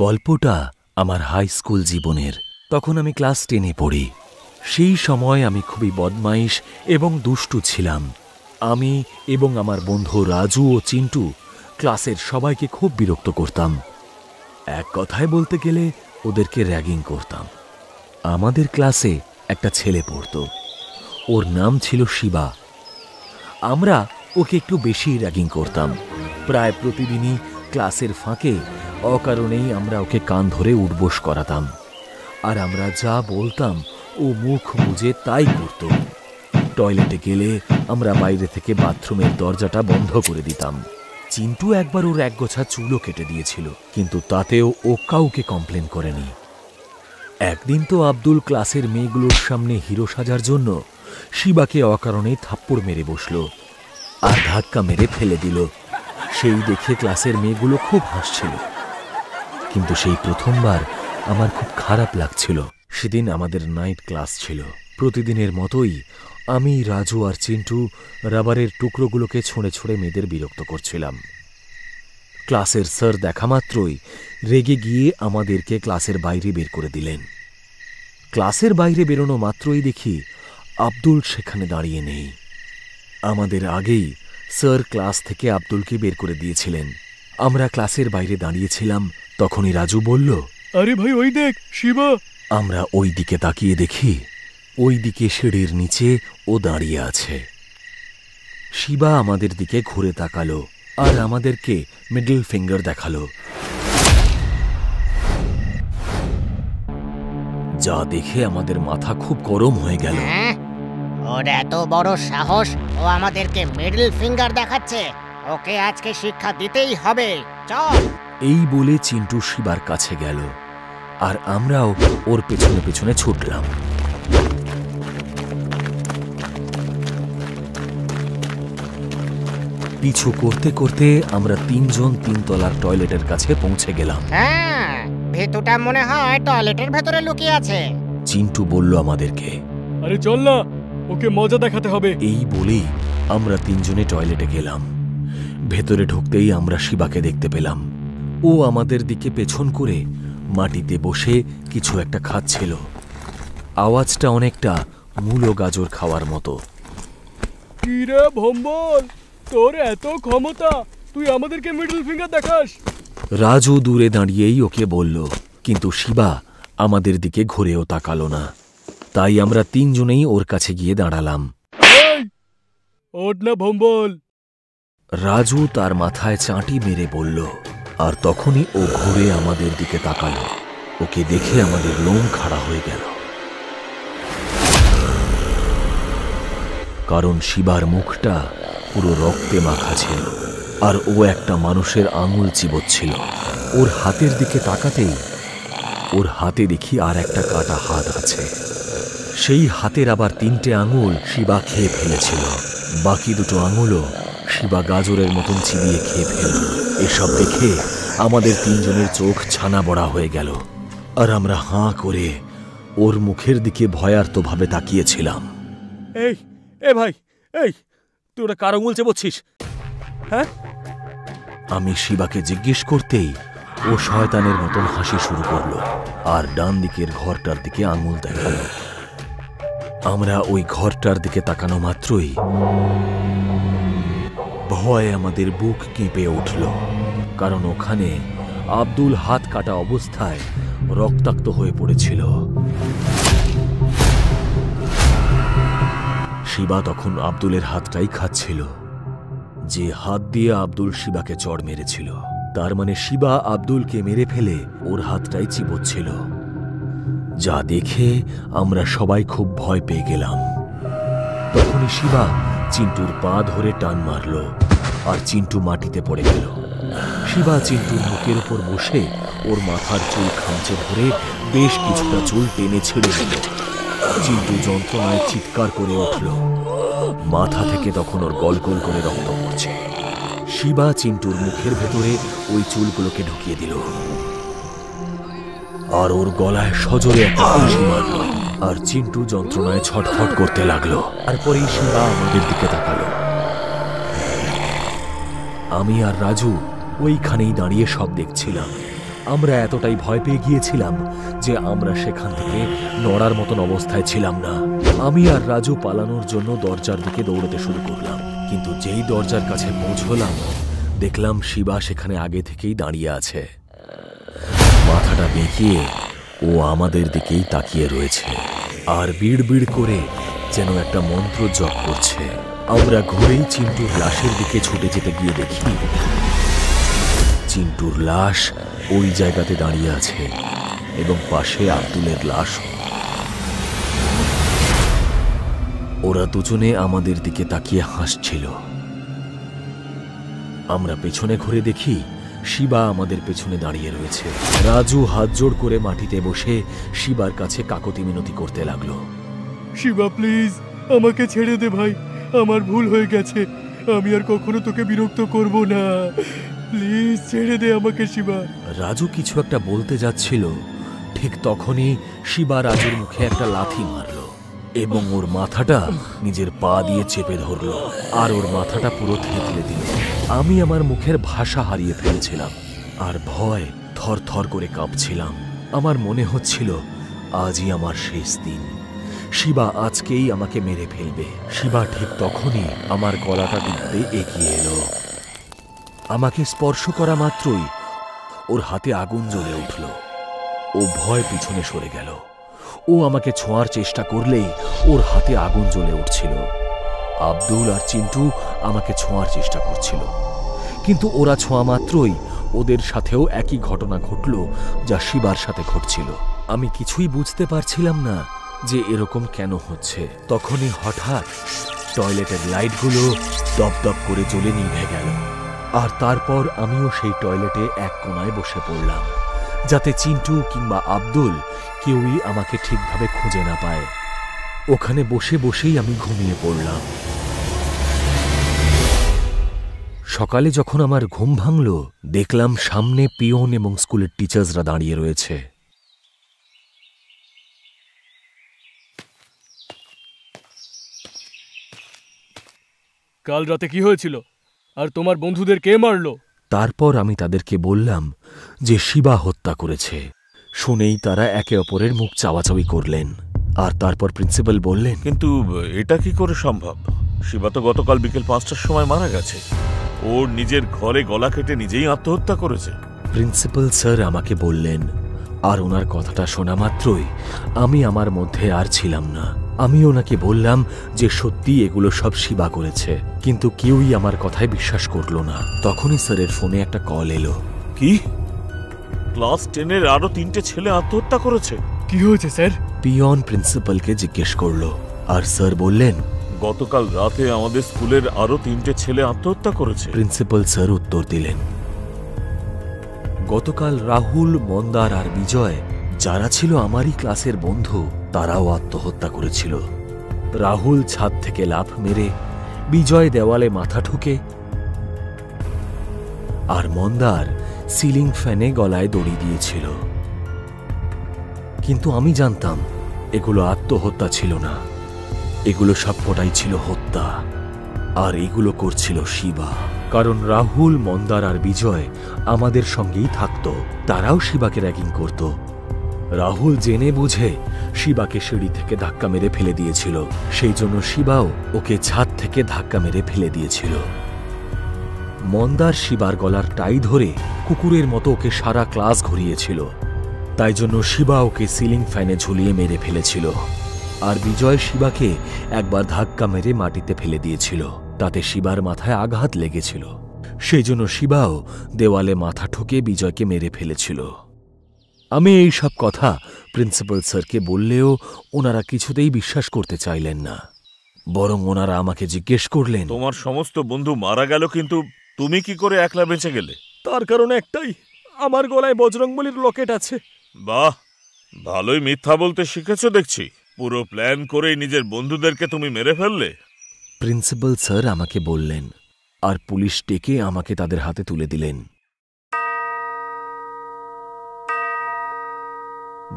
গল্পটা আমার high school জীবনের। তখন আমি ক্লাস 10-এ পড়ি। সেই সময় আমি খুবই বদমাইশ এবং দুষ্টু ছিলাম। আমি এবং আমার বন্ধু রাজু ও চিন্টু ক্লাসের সবাইকে খুব বিরক্ত করতাম। এক কথায় বলতে গেলে ওদেরকে র্যাগিং করতাম। আমাদের ক্লাসে একটা ছেলে পড়ত, ওর নাম ছিল শিবা। আমরা ওকে একটু বেশি র্যাগিং করতাম। প্রায় প্রতিদিনই ক্লাসের ফাঁকে অকারণেই আমরা ওকে কান ধরে উঠবোস করাতাম, আর আমরা যা বলতাম ও মুখ বুজে তাই করত। টয়লেটে গেলে আমরা বাইরে থেকে বাথরুমের দরজাটা বন্ধ করে দিতাম। চিন্টু একবার ওর একগোছা চুলও কেটে দিয়েছিল, কিন্তু তাতেও ও কাউকে কমপ্লেন করেনি। একদিন তো আব্দুল ক্লাসের মেয়েগুলোর সামনে হিরো সাজার জন্য শিবাকে অকারণে থাপ্পড় মেরে বসল আর ধাক্কা মেরে ফেলে দিল। সেই দেখে ক্লাসের মেয়েগুলো খুব হাসছিল, কিন্তু সেই প্রথমবার আমার খুব খারাপ লাগছিল। সেদিন আমাদের নাইট ক্লাস ছিল। প্রতিদিনের মতোই আমি, রাজু আর চিন্টু রাবারের টুকরোগুলোকে ছুঁড়ে ছুঁড়ে মেয়েদের বিরক্ত করছিলাম। ক্লাসের স্যার দেখা মাত্রই রেগে গিয়ে আমাদেরকে ক্লাসের বাইরে বের করে দিলেন। ক্লাসের বাইরে বেরোনো মাত্রই দেখি আব্দুল সেখানে দাঁড়িয়ে নেই। আমাদের আগেই স্যার ক্লাস থেকে আব্দুলকে বের করে দিয়েছিলেন। আমরা ক্লাসের বাইরে দাঁড়িয়েছিলাম, তখনই রাজু বলল, আরে ভাই ওই দেখ শিবা। আমরা ওই দিকে তাকিয়ে দেখি ওই দিকে সিঁড়ির নিচে ও দাঁড়িয়ে আছে। শিবা আমাদের দিকে ঘুরে তাকালো আর আমাদেরকে মিডল ফিঙ্গার দেখালো। যা দেখে আমাদের মাথা খুব গরম হয়ে গেল। ওর এত বড় সাহস, ও আমাদেরকে মিডল ফিঙ্গার দেখাচ্ছে। ওকে আজকে শিক্ষা দিতেই হবে, চল। এই বলে চিন্টু শিবার কাছে গেল আর আমরাও ওর পেছনে পেছনে ছুটলাম। পিছু করতে করতে আমরা তিনজন তিনতলার টয়লেটের কাছে পৌঁছে গেলাম। হ্যাঁ, ভেতরটা মনে হয় টয়লেটের ভেতরে লুকিয়ে আছে। চিন্টু বলল আমাদেরকে, আরে চল না, ওকে মজা দেখাতে হবে। এই বলেই আমরা তিনজনে টয়লেটে গেলাম। ভেতরে ঢুকতেই আমরা শিবাকে দেখতে পেলাম। ও আমাদের দিকে পেছন করে মাটিতে বসে কিছু একটা খাচ্ছিল। আওয়াজটা অনেকটা মূলো গাজর খাওয়ার মতো। কি রে ভম্বল, তোর এত ক্ষমতা, তুই আমাদেরকে মিডল ফিঙ্গার দেখাস? রাজু দূরে দাঁড়িয়েই ওকে বলল, কিন্তু শিবা আমাদের দিকে ঘুরেও তাকালো না। তাই আমরা তিনজনেই ওর কাছে গিয়ে দাঁড়ালাম। ওঠ না ভম্বল। রাজু তার মাথায় চাঁটি মেরে বলল, আর তখনই ও ঘুরে আমাদের দিকে তাকালো। ওকে দেখে আমাদের লোম খাড়া হয়ে গেল, কারণ শিবার মুখটা পুরো রক্তে মাখা ছিল আর ও একটা মানুষের আঙুল চিবোচ্ছিল। ওর হাতের দিকে তাকাতেই ওর হাতে দেখি আর একটা কাটা হাত আছে। সেই হাতের আবার 3টে আঙুল শিবা খেয়ে ফেলেছিল। বাকি 2টো আঙুলও শিবা গাজরের মতন চিবিয়ে খেয়ে ফেলল। এসব দেখে আমাদের তিনজনের চোখ ছানা বড়া হয়ে গেল, আর আমরা হাঁ করে ওর মুখের দিকে ভয়ার্তভাবে তাকিয়েছিলাম। এ ভাই, তুই ওটা কার আঙুল চেবোচ্ছিস? হ্যাঁ? আমি শিবাকে জিজ্ঞেস করতেই ও শয়তানের মতন হাসি শুরু করলো আর ডান দিকের ঘরটার দিকে আঙুল দেখালো। আমরা ওই ঘরটার দিকে তাকানো মাত্রই ভয়ে আমাদের বুক কেঁপে উঠল, কারণ ওখানে আব্দুল হাত কাটা অবস্থায় রক্তাক্ত হয়ে পড়েছিল। শিবা তখন আব্দুলের হাতটাই খাচ্ছিল, যে হাত দিয়ে আব্দুল শিবাকে চড় মেরেছিল। তার মানে শিবা আব্দুলকে মেরে ফেলে ওর হাতটাই চিবোচ্ছিল। যা দেখে আমরা সবাই খুব ভয় পেয়ে গেলাম। তখনই শিবা চিন্টুর পা ধরে টান মারল আর চিন্টু মাটিতে পড়ে গেল। শিবা চিন্টুর বুকের উপর বসে ওর মাথার চুল খামচে ধরে বেশ কিছুটা চুল টেনে ছেড়ে দিল। চিন্টু যন্ত্রণায় চিৎকার করে উঠল। মাথা থেকে তখন ওর গলগল করে রক্ত পড়ছে। শিবা চিন্টুর মুখের ভেতরে ওই চুলগুলোকে ঢুকিয়ে দিল আর ওর গলায় সজোরে একটা ঘুষি মারল, আর চিন্টু যন্ত্রণায় ছটফট করতে লাগলো। তারপরেই শিবা আমাদের দিকে তাকালো। আমি আর রাজু ওইখানেই দাঁড়িয়ে সব দেখছিলাম। আমরা এতটাই ভয় পেয়ে গিয়েছিলাম যে আমরা সেখান থেকে নড়ার মতন অবস্থায় ছিলাম না। আমি আর রাজু পালানোর জন্য দরজার দিকে দৌড়াতে শুরু করলাম, কিন্তু যেই দরজার কাছে পৌঁছলাম দেখলাম শিবা সেখানে আগে থেকেই দাঁড়িয়ে আছে। মাথাটা বেঁকিয়ে ও আমাদের দিকেই তাকিয়ে রয়েছে আর বিড় বিড় করে যেন একটা মন্ত্র জপ করছে। আমরা ঘুরেই চিন্টুর লাশের দিকে ছুটে যেতে গিয়ে দেখি চিন্টুর লাশ ওই জায়গাতে দাঁড়িয়ে আছে এবং পাশে আব্দুলের লাশ। ওরা দুজনে আমাদের দিকে তাকিয়ে হাসছিল। আমরা পেছনে ঘুরে দেখি শিবা আমাদের পেছনে দাঁড়িয়ে রয়েছে। রাজু হাত জোড় করে মাটিতে বসে শিবার কাছে কাকতি মিনতি করতে লাগলো। শিবা প্লিজ আমাকে ছেড়ে দে ভাই, আমার ভুল হয়ে গেছে, আমি আর কখনো তোকে বিরক্ত করব না, প্লিজ ছেড়ে দে আমাকে শিবা। রাজু কিছু একটা বলতে যাচ্ছিল, ঠিক তখনই শিবা রাজুর মুখে একটা লাথি মারল এবং ওর মাথাটা নিজের পা দিয়ে চেপে ধরল আর ওর মাথাটা পুরো থেতলে দিল। আমি আমার মুখের ভাষা হারিয়ে ফেলেছিলাম আর ভয় থর থর করে কাঁপছিলাম। আমার মনে হচ্ছিল আজই আমার শেষ দিন, শিবা আজকেই আমাকে মেরে ফেলবে। শিবা ঠিক তখনই আমার গলাটা টিপতে এগিয়ে এলো। আমাকে স্পর্শ করা মাত্রই ওর হাতে আগুন জ্বলে উঠল। ও ভয় পিছনে সরে গেল। ও আমাকে ছোঁয়ার চেষ্টা করলেই ওর হাতে আগুন জ্বলে উঠছিল। আব্দুল আর চিন্টু আমাকে ছোঁয়ার চেষ্টা করছিল, কিন্তু ওরা ছোঁয়া মাত্রই ওদের সাথেও একই ঘটনা ঘটল যা শিবার সাথে ঘটছিল। আমি কিছুই বুঝতে পারছিলাম না যে এরকম কেন হচ্ছে। তখনই হঠাৎ টয়লেটের লাইটগুলো দপদপ করে জ্বলে নিভে গেল আর তারপর আমিও সেই টয়লেটে এক কোণায় বসে পড়লাম, যাতে চিন্টু কিংবা আব্দুল কেউই আমাকে ঠিকভাবে খুঁজে না পায়। ওখানে বসে বসেই আমি ঘুমিয়ে পড়লাম। সকালে যখন আমার ঘুম ভাঙল দেখলাম সামনে পিয়ন এবং স্কুলের টিচার্সরা দাঁড়িয়ে রয়েছে। কাল রাতে কি হয়েছিল আর তোমার বন্ধুদের কে মারলো? তারপর আমি তাদেরকে বললাম যে শিবা হত্যা করেছে। শুনেই তারা একে অপরের মুখ চাওয়াচাওয়ি করলেন আর তারপর প্রিন্সিপাল বললেন, কিন্তু এটা কি করে সম্ভব? শিবা তো গতকাল বিকেল 5টার সময় মারা গেছে। ওর নিজের ঘরে গলা কেটে নিজেই আত্মহত্যা করেছে। প্রিন্সিপাল স্যার আমাকে বললেন, আর ওনার কথাটা শোনা মাত্রই আমি আমার মধ্যে আর ছিলাম না। আমি ওনাকে বললাম যে সত্যি এগুলো সব শিবা করেছে, কিন্তু কেউই আমার কথায় বিশ্বাস করলো না। তখনই স্যারের ফোনে একটা কল এলো। কি? ক্লাস 10-এর আরো 3টে ছেলে আত্মহত্যা করেছে? কি হয়েছে স্যার? পিয়ন প্রিন্সিপালকে জিজ্ঞেস করলো আর স্যার বললেন, গতকাল রাতে আমাদের স্কুলের আরো 3টে ছেলে আত্মহত্যা করেছে। প্রিন্সিপাল স্যার উত্তর দিলেন, গতকাল রাহুল, মন্দার আর বিজয়, যারা ছিল আমারই ক্লাসের বন্ধু, তারাও আত্মহত্যা করেছিল। রাহুল ছাদ থেকে লাফ মেরে, বিজয় দেওয়ালে মাথা ঠুকে, আর মন্দার সিলিং ফ্যানে গলায় দড়ি দিয়েছিল। কিন্তু আমি জানতাম এগুলো আত্মহত্যা ছিল না, এগুলো সবকটাই ছিল হত্যা। আর এগুলো করছিল শিবা, কারণ রাহুল, মন্দার আর বিজয় আমাদের সঙ্গেই থাকত। তারাও শিবাকে র্যাগিং করত। রাহুল জেনে বুঝে শিবাকে সিঁড়ি থেকে ধাক্কা মেরে ফেলে দিয়েছিল, সেই জন্য শিবাও ওকে ছাদ থেকে ধাক্কা মেরে ফেলে দিয়েছিল। মন্দার শিবার গলার টাই ধরে কুকুরের মতো ওকে সারা ক্লাস ঘুরিয়েছিল, তাই জন্য শিবা ওকে সিলিং ফ্যানে ঝুলিয়ে মেরে ফেলেছিল। আর বিজয় শিবাকে একবার ধাক্কা মেরে মাটিতে ফেলে দিয়েছিল, তাতে শিবার মাথায় আঘাত লেগেছিল, সেই জন্য শিবাও দেওয়ালে মাথা ঠুকে বিজয়কে মেরে ফেলেছিল। আমি এই সব কথা প্রিন্সিপাল স্যারকে বললেও ওনারা কিছুতেই বিশ্বাস করতে চাইলেন না, বরং ওনারা আমাকে জিজ্ঞেস করলেন, তোমার সমস্ত বন্ধু মারা গেল, কিন্তু তুমি কি করে একলা বেঁচে গেলে? তার কারণ একটাই, আমার গলায় বজরংবলীর লকেট আছে। বাহ, ভালোই মিথ্যা বলতে শিখেছো দেখছি। পুরো প্ল্যান করেই নিজের বন্ধুদেরকে তুমি মেরে ফেললে। প্রিন্সিপাল স্যার আমাকে বললেন, আর পুলিশ ডেকে আমাকে তাদের হাতে তুলে দিলেন।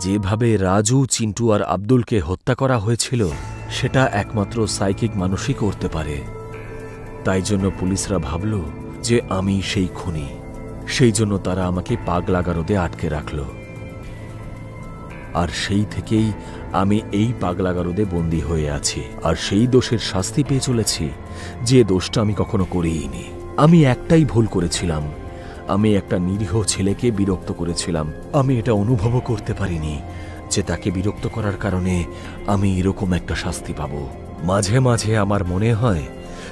যেভাবে রাজু, চিন্টু আর আব্দুলকে হত্যা করা হয়েছিল সেটা একমাত্র সাইকিক মানুষই করতে পারে। তাই জন্য পুলিশরা ভাবল যে আমি সেই খুনি। সেই জন্য তারা আমাকে পাগলাগারদে আটকে রাখল। আর সেই থেকেই আমি এই পাগলাগারদে বন্দী হয়ে আছি, আর সেই দোষের শাস্তি পেয়ে চলেছি যে দোষটা আমি কখনো করিনি। আমি একটাই ভুল করেছিলাম, আমি একটা নিরীহ ছেলেকে বিরক্ত করেছিলাম। আমি এটা অনুভবও করতে পারিনি যে তাকে বিরক্ত করার কারণে আমি এরকম একটা শাস্তি পাব। মাঝে মাঝে আমার মনে হয়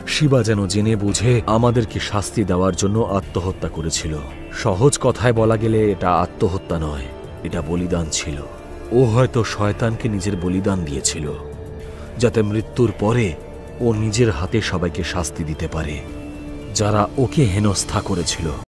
শিবা যেন জেনে বুঝে আমাদেরকে শাস্তি দেওয়ার জন্য আত্মহত্যা করেছিল। সহজ কথায় বলা গেলে এটা আত্মহত্যা নয়, এটা বলিদান ছিল। ও হয়তো শয়তানকে নিজের বলিদান দিয়েছিল, যাতে মৃত্যুর পরে ও নিজের হাতে সবাইকে শাস্তি দিতে পারে যারা ওকে হেনস্থা করেছিল।